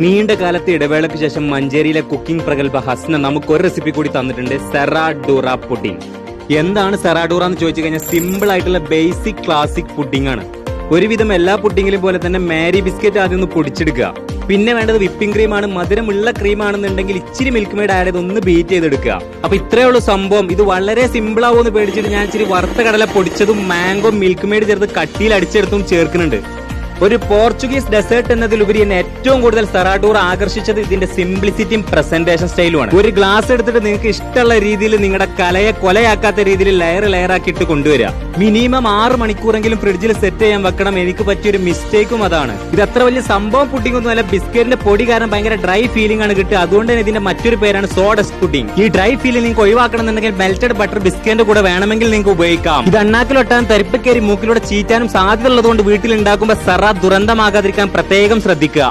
നീണ്ട കാലത്തെ ഇടവേളയ്ക്ക് ശേഷം മഞ്ചേരിയിലെ കുക്കിംഗ് പ്രഗത്ഭ ഹസ്ന നമുക്ക് ഒരു റെസിപ്പി കൂടി തന്നിട്ടുണ്ട്. സെറാഡൂറ പുഡിംഗ്. എന്താണ് സെറാഡൂറ എന്ന് ചോദിച്ചു കഴിഞ്ഞാൽ സിമ്പിൾ ആയിട്ടുള്ള ബേസിക് ക്ലാസിക് പുഡിംഗ് ആണ്. ഒരുവിധം എല്ലാ പുഡിങ്ങിലും പോലെ തന്നെ മാരി ബിസ്ക്കറ്റ് ആദ്യം ഒന്ന് പൊടിച്ചെടുക്കുക. പിന്നെ വേണ്ടത് വിപ്പിംഗ് ക്രീമാണ്. മധുരമുള്ള ക്രീം ആണെന്നുണ്ടെങ്കിൽ ഇച്ചിരി മിൽക്ക് മെയ്ഡ് ആഡ് ചെയ്ത് ഒന്ന് ബീറ്റ് ചെയ്തെടുക്കുക. അപ്പൊ ഇത്രയുള്ള സംഭവം. ഇത് വളരെ സിമ്പിൾ ആവുമെന്ന് പേടിച്ചിട്ട് ഞാൻ ഇച്ചിരി വറുത്ത കടല പൊടിച്ചതും മാംഗോ മിൽക്ക് മെയ്ഡ് ചേർത്ത് കട്ടിയിൽ അടിച്ചെടുത്തും ചേർക്കുന്നുണ്ട്. ഒരു പോർച്ചുഗീസ് ഡെസേർട്ട് എന്നതിലുപരി എന്നെ ഏറ്റവും കൂടുതൽ സെറാഡൂറ ആകർഷിച്ചത് ഇതിന്റെ സിംപ്ലിസിറ്റിയും പ്രസന്റേഷൻ സ്റ്റൈലുമാണ്. ഒരു ഗ്ലാസ് എടുത്തിട്ട് നിങ്ങൾക്ക് ഇഷ്ടമുള്ള രീതിയിൽ നിങ്ങളുടെ കലയെ കൊലയാക്കാത്ത രീതിയിൽ ലെയർ ആക്കിയിട്ട് കൊണ്ടുവരിക. മിനിമം 6 മണിക്കൂറെങ്കിലും ഫ്രിഡ്ജിൽ സെറ്റ് ചെയ്യാൻ വെക്കണം. എനിക്ക് പറ്റിയൊരു മിസ്റ്റേക്കും അതാണ്. ഇത് അത്ര വലിയ സംഭവം പുഡിംഗ് ഒന്നും അല്ല. ബിസ്ക്കറ്റിന്റെ പൊടി കാരണം ഭയങ്കര ഡ്രൈ ഫീലിംഗ് ആണ് കിട്ടുക. അതുകൊണ്ട് തന്നെ ഇതിന്റെ മറ്റൊരു പേരാണ് സോഡസ്റ്റ് പുഡിംഗ്. ഈ ഡ്രൈ ഫീലിംഗ് നിങ്ങൾക്ക് ഒഴിവാക്കണമെന്നുണ്ടെങ്കിൽ മെൽറ്റഡ് ബട്ടർ ബിസ്ക്കറ്റിന്റെ കൂടെ വേണമെങ്കിൽ നിങ്ങൾക്ക് ഉപയോഗിക്കാം. ഇത് അണ്ണാക്കിലൊട്ടാൻ തരിപ്പ് കയറി മൂക്കിലൂടെ ചീറ്റാനും സാധ്യത ഉള്ളതുകൊണ്ട് വീട്ടിൽ ഉണ്ടാക്കുമ്പോൾ ദുരന്തമാകാതിരിക്കാൻ പ്രത്യേകം ശ്രദ്ധിക്കുക.